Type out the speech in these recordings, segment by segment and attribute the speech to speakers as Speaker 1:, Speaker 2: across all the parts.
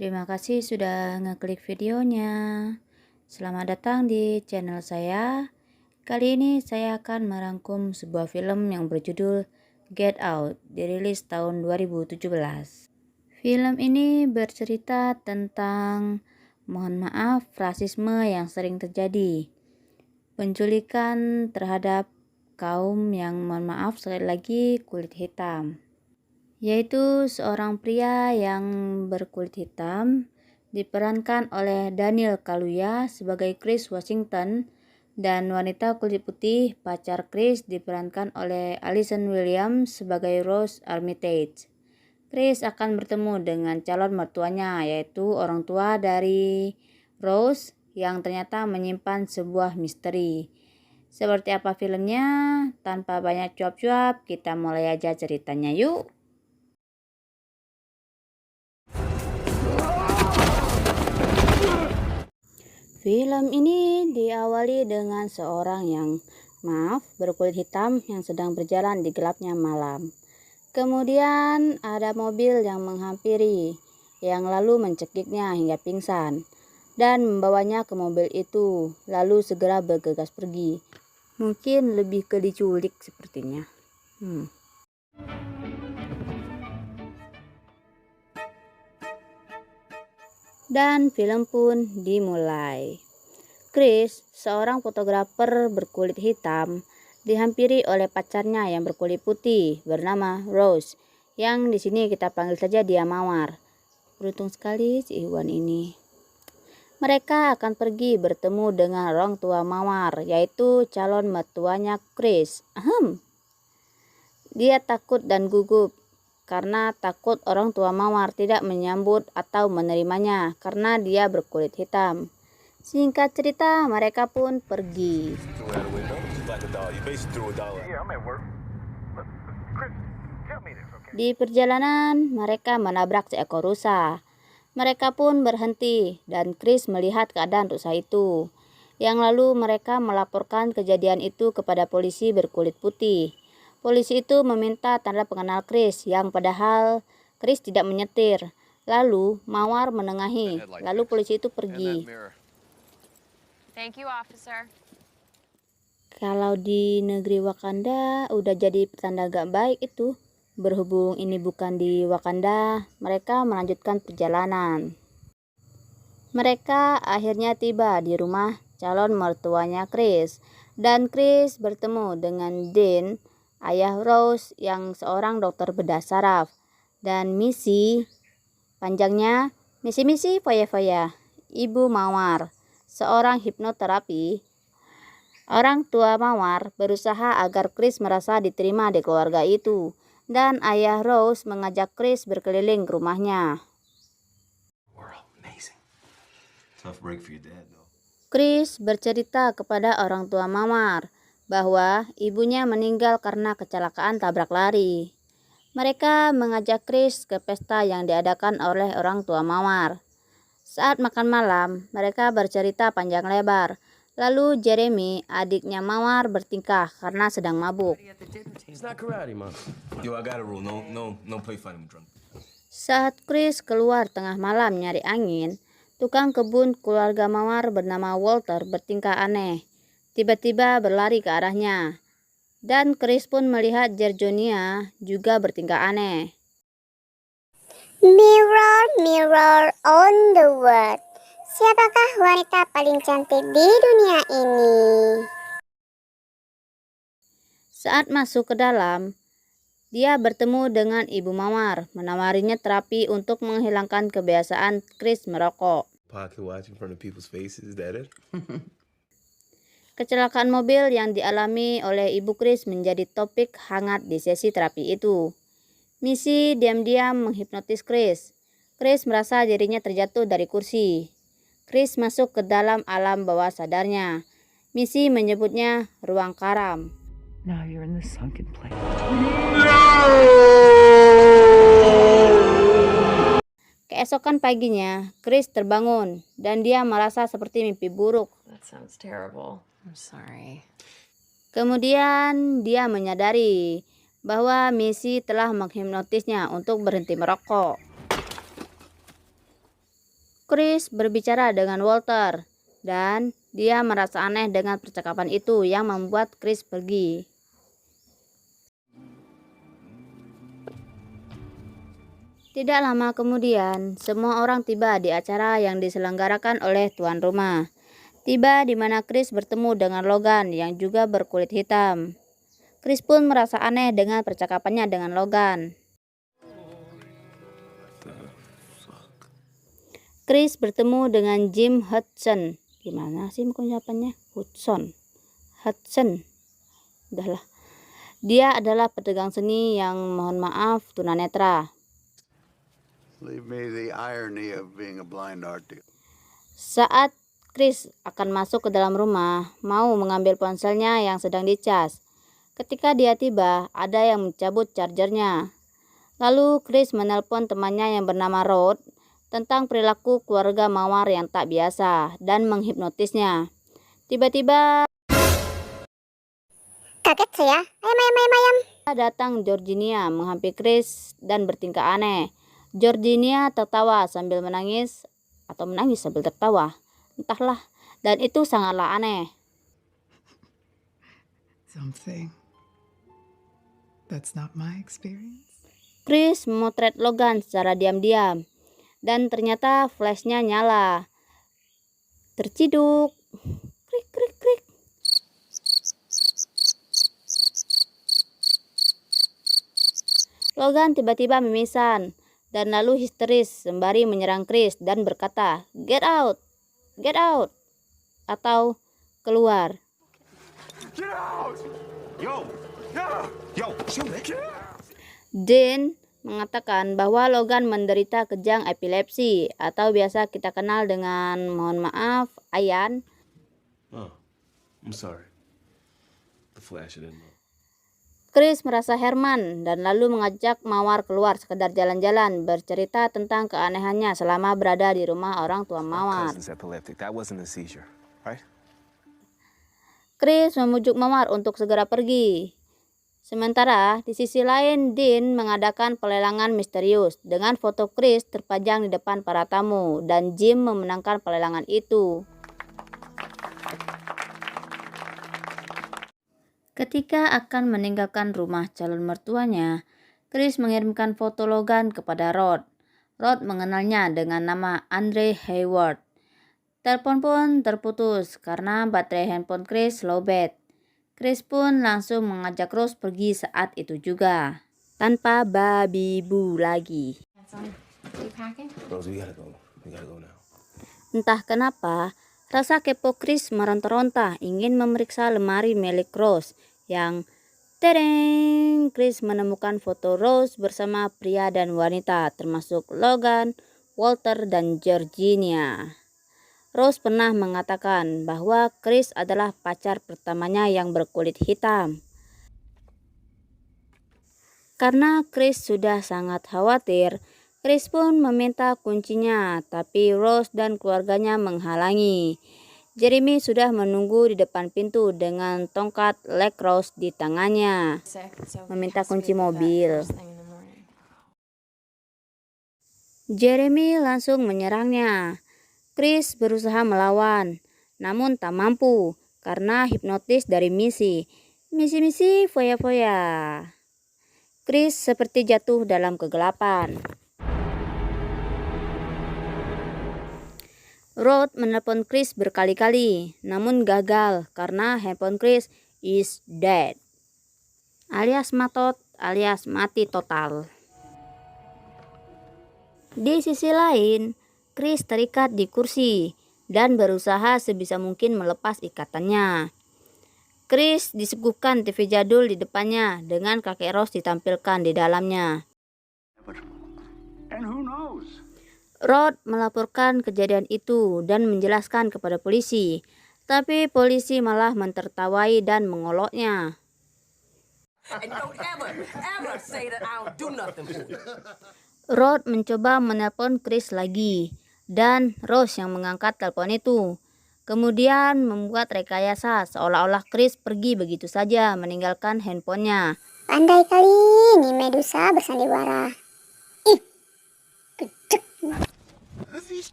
Speaker 1: Terima kasih sudah ngeklik videonya. Selamat datang di channel saya. Kali ini saya akan merangkum sebuah film yang berjudul Get Out, dirilis tahun 2017. Film ini bercerita tentang, mohon maaf, rasisme yang sering terjadi. Penculikan terhadap kaum yang, mohon maaf sekali lagi, kulit hitam. Yaitu seorang pria yang berkulit hitam diperankan oleh Daniel Kaluuya sebagai Chris Washington, dan wanita kulit putih pacar Chris diperankan oleh Allison Williams sebagai Rose Armitage. Chris akan bertemu dengan calon mertuanya, yaitu orang tua dari Rose yang ternyata menyimpan sebuah misteri. Seperti apa filmnya? Tanpa banyak cuap-cuap, kita mulai aja ceritanya yuk. Film ini diawali dengan seorang yang, berkulit hitam yang sedang berjalan di gelapnya malam. Kemudian ada mobil yang menghampiri, yang lalu mencekiknya hingga pingsan, dan membawanya ke mobil itu, lalu segera bergegas pergi. Mungkin lebih ke diculik sepertinya. Dan film pun dimulai. Chris, seorang fotografer berkulit hitam, dihampiri oleh pacarnya yang berkulit putih bernama Rose, yang di sini kita panggil saja dia Mawar. Beruntung sekali si Iwan ini. Mereka akan pergi bertemu dengan orang tua Mawar, yaitu calon mertuanya Chris. Dia takut dan gugup karena takut orang tua Mawar tidak menyambut atau menerimanya karena dia berkulit hitam. Singkat cerita, mereka pun pergi. Di perjalanan, mereka menabrak seekor rusa. Mereka pun berhenti dan Chris melihat keadaan rusa itu. Yang lalu mereka melaporkan kejadian itu kepada polisi berkulit putih. Polisi itu meminta tanda pengenal Chris, yang padahal Chris tidak menyetir. Lalu Mawar menengahi, lalu polisi itu pergi.
Speaker 2: Thank you, officer.
Speaker 1: Kalau di negeri Wakanda udah jadi pertanda gak baik itu. Berhubung ini bukan di Wakanda, mereka melanjutkan perjalanan. Mereka akhirnya tiba di rumah calon mertuanya Chris, dan Chris bertemu dengan Dean, ayah Rose yang seorang dokter bedah saraf, dan Missy, panjangnya Missy Foya, ibu Mawar, seorang hipnoterapi. Orang tua Mawar berusaha agar Chris merasa diterima di keluarga itu, dan ayah Rose mengajak Chris berkeliling ke rumahnya. Chris bercerita kepada orang tua Mawar bahwa ibunya meninggal karena kecelakaan tabrak lari. Mereka mengajak Chris ke pesta yang diadakan oleh orang tua Mawar. Saat makan malam, mereka bercerita panjang lebar. Lalu Jeremy, adiknya Mawar, bertingkah karena sedang mabuk. Saat Chris keluar tengah malam nyari angin, tukang kebun keluarga Mawar bernama Walter bertingkah aneh. Tiba-tiba berlari ke arahnya. Dan Chris pun melihat Jerjonia juga bertingkah aneh.
Speaker 3: Mirror, mirror on the world. Siapakah wanita paling cantik di dunia ini?
Speaker 1: Saat masuk ke dalam, dia bertemu dengan ibu Mawar, menawarinya terapi untuk menghilangkan kebiasaan Chris merokok. Kecelakaan mobil yang dialami oleh ibu Chris menjadi topik hangat di sesi terapi itu. Missy diam-diam menghipnotis Chris. Chris merasa dirinya terjatuh dari kursi. Chris masuk ke dalam alam bawah sadarnya. Missy menyebutnya ruang karam.
Speaker 4: Now you're in the sunken place.
Speaker 1: Keesokan paginya, Chris terbangun dan dia merasa seperti mimpi buruk.
Speaker 2: That sounds terrible. I'm sorry.
Speaker 1: Kemudian dia menyadari bahwa Missy telah menghipnotisnya untuk berhenti merokok. Chris berbicara dengan Walter dan dia merasa aneh dengan percakapan itu yang membuat Chris pergi. Tidak lama kemudian, semua orang tiba di acara yang diselenggarakan oleh tuan rumah. Tiba di mana Chris bertemu dengan Logan yang juga berkulit hitam. Chris pun merasa aneh dengan percakapannya dengan Logan. Chris bertemu dengan Jim Hudson. Gimana sih pengucapannya? Hudson. Udahlah. Dia adalah pedagang seni yang mohon maaf tunanetra.
Speaker 5: Leave me the irony of being a blind artist.
Speaker 1: Saat Chris akan masuk ke dalam rumah, mau mengambil ponselnya yang sedang dicas. Ketika dia tiba, ada yang mencabut chargernya. Lalu Chris menelpon temannya yang bernama Rod tentang perilaku keluarga Mawar yang tak biasa dan menghipnotisnya. Tiba-tiba
Speaker 3: Kaget saya. Ayam.
Speaker 1: datang Georgina menghampiri Chris dan bertingkah aneh. Georgina tertawa sambil menangis atau menangis sambil tertawa. Entahlah, dan itu sangatlah aneh.
Speaker 6: Something that's not my experience.
Speaker 1: Chris memotret Logan secara diam-diam dan ternyata flashnya nyala. Terciduk. Krik krik krik. Logan tiba-tiba mimisan dan lalu histeris sembari menyerang Chris dan berkata, "Get out! Get out!" atau keluar.
Speaker 5: Get out! Yo! Yo!
Speaker 1: Dean mengatakan bahwa Logan menderita kejang epilepsi atau biasa kita kenal dengan mohon maaf, Ayan.
Speaker 7: Oh, I'm sorry. The flash I didn't know.
Speaker 1: Chris merasa Herman dan lalu mengajak Mawar keluar sekedar jalan-jalan, bercerita tentang keanehannya selama berada di rumah orang tua Mawar.
Speaker 7: That wasn't a seizure, right?
Speaker 1: Chris memujuk Mawar untuk segera pergi. Sementara di sisi lain, Dean mengadakan pelelangan misterius dengan foto Chris terpajang di depan para tamu dan Jim memenangkan pelelangan itu. Ketika akan meninggalkan rumah calon mertuanya, Chris mengirimkan foto Logan kepada Rod. Rod mengenalnya dengan nama Andre Hayward. Telepon pun terputus karena baterai handphone Chris lowbat. Chris pun langsung mengajak Rose pergi saat itu juga, tanpa babi bu lagi.
Speaker 7: Rose, we gotta go. We gotta go now.
Speaker 1: Entah kenapa, rasa kepo Chris meronta-ronta ingin memeriksa lemari milik Rose yang tereng. Chris menemukan foto Rose bersama pria dan wanita termasuk Logan, Walter, dan Georgina. Rose pernah mengatakan bahwa Chris adalah pacar pertamanya yang berkulit hitam. Karena Chris sudah sangat khawatir, Chris pun meminta kuncinya, tapi Rose dan keluarganya menghalangi. Jeremy sudah menunggu di depan pintu dengan tongkat Lacrosse di tangannya, meminta kunci mobil. Jeremy langsung menyerangnya. Chris berusaha melawan, namun tak mampu karena hipnotis dari Missy foya-foya. Chris seperti jatuh dalam kegelapan. Rod menelpon Chris berkali-kali, namun gagal karena handphone Chris is dead, alias matot, alias mati total. Di sisi lain, Chris terikat di kursi dan berusaha sebisa mungkin melepas ikatannya. Chris disuguhkan TV jadul di depannya dengan kakek Rose ditampilkan di dalamnya.
Speaker 5: And who knows?
Speaker 1: Rod melaporkan kejadian itu dan menjelaskan kepada polisi, tapi polisi malah mentertawai dan mengoloknya. Rod mencoba menelpon Chris lagi, dan Rose yang mengangkat telepon itu. Kemudian membuat rekayasa seolah-olah Chris pergi begitu saja meninggalkan handphonenya.
Speaker 3: Pandai kali ini Medusa bersandiwara. Ih, kejek.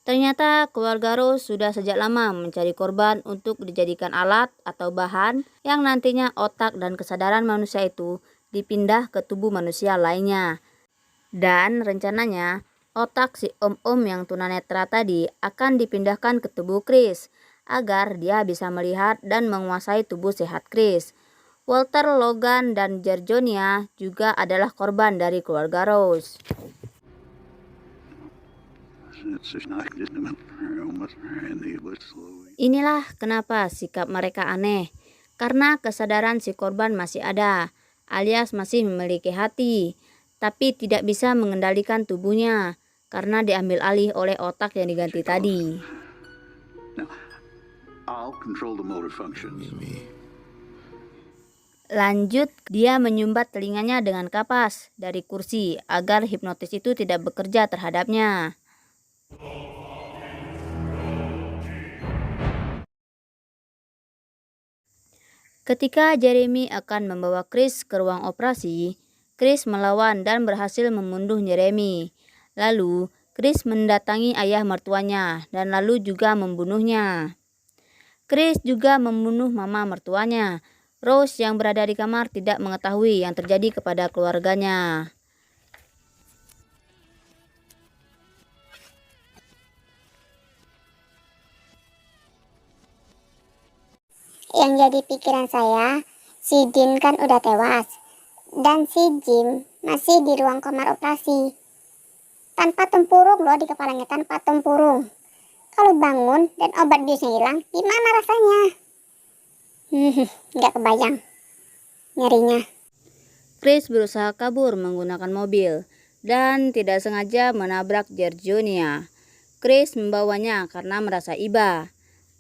Speaker 1: Ternyata keluarga Rose sudah sejak lama mencari korban untuk dijadikan alat atau bahan yang nantinya otak dan kesadaran manusia itu dipindah ke tubuh manusia lainnya. Dan rencananya otak si om-om yang tunanetra tadi akan dipindahkan ke tubuh Chris agar dia bisa melihat dan menguasai tubuh sehat Chris. Walter, Logan, dan Georgina juga adalah korban dari keluarga Rose. Inilah kenapa sikap mereka aneh, karena kesadaran si korban masih ada, alias masih memiliki hati, tapi tidak bisa mengendalikan tubuhnya karena diambil alih oleh otak yang diganti tadi. Lanjut, dia menyumbat telinganya dengan kapas dari kursi agar hipnotis itu tidak bekerja terhadapnya. Ketika Jeremy akan membawa Chris ke ruang operasi, Chris melawan dan berhasil membunuh Jeremy. Lalu, Chris mendatangi ayah mertuanya dan lalu juga membunuhnya. Chris juga membunuh mama mertuanya. Rose yang berada di kamar tidak mengetahui yang terjadi kepada keluarganya.
Speaker 3: Yang jadi pikiran saya, si Dean kan udah tewas. Dan si Jim masih di ruang kamar operasi. Tanpa tempurung loh di kepalanya, tanpa tempurung. Kalau bangun dan obat biusnya hilang, gimana rasanya? Nggak kebayang nyerinya.
Speaker 1: Chris berusaha kabur menggunakan mobil dan tidak sengaja menabrak Georgina. Chris membawanya karena merasa iba.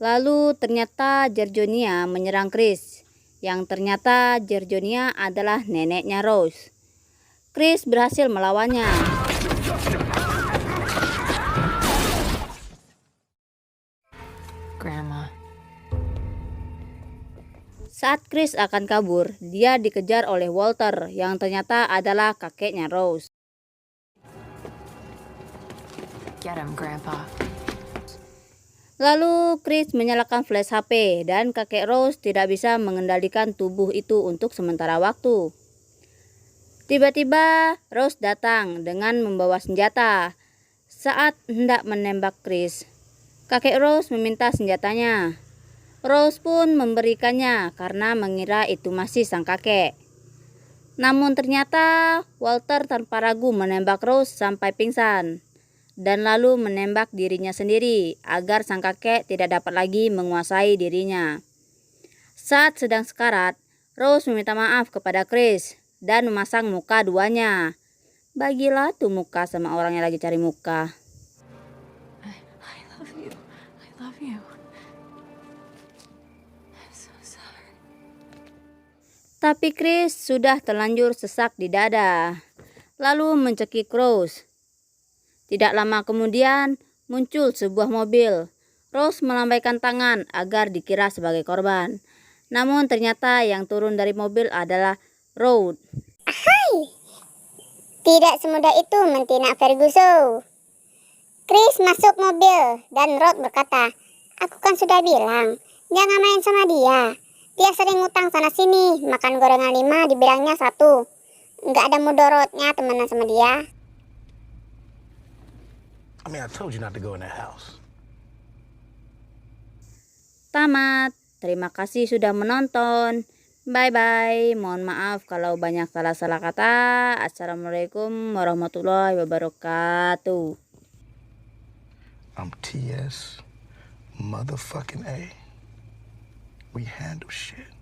Speaker 1: Lalu ternyata Georgina menyerang Chris, yang ternyata Georgina adalah neneknya Rose. Chris berhasil melawannya.
Speaker 2: Grandma.
Speaker 1: Saat Chris akan kabur, dia dikejar oleh Walter yang ternyata adalah kakeknya Rose.
Speaker 2: Get him, Grandpa.
Speaker 1: Lalu Chris menyalakan flash HP dan kakek Rose tidak bisa mengendalikan tubuh itu untuk sementara waktu. Tiba-tiba Rose datang dengan membawa senjata. Saat hendak menembak Chris, kakek Rose meminta senjatanya. Rose pun memberikannya karena mengira itu masih sang kakek. Namun ternyata Walter tanpa ragu menembak Rose sampai pingsan dan lalu menembak dirinya sendiri agar sang kakek tidak dapat lagi menguasai dirinya. Saat sedang sekarat, Rose meminta maaf kepada Chris dan memasang muka duanya. Bagilah tuh muka sama orang yang lagi cari muka.
Speaker 2: I love you. I love you. I'm so sorry.
Speaker 1: Tapi Chris sudah terlanjur sesak di dada, lalu mencekik Rose. Tidak lama kemudian muncul sebuah mobil. Rose melambaikan tangan agar dikira sebagai korban. Namun ternyata yang turun dari mobil adalah Rose.
Speaker 3: Hai, tidak semudah itu mentina Ferguson. Chris masuk mobil dan Rod berkata, "Aku kan sudah bilang, jangan main sama dia. Dia sering ngutang sana sini, makan gorengan 5 dibilangnya 1. Nggak ada mudorotnya temenan sama dia."
Speaker 8: I mean, I told you not to go in that house.
Speaker 1: Tamat. Terima kasih sudah menonton. Bye-bye. Mohon maaf kalau banyak salah-salah kata. Assalamualaikum warahmatullahi wabarakatuh.
Speaker 8: I'm TS motherfucking A. We handle shit.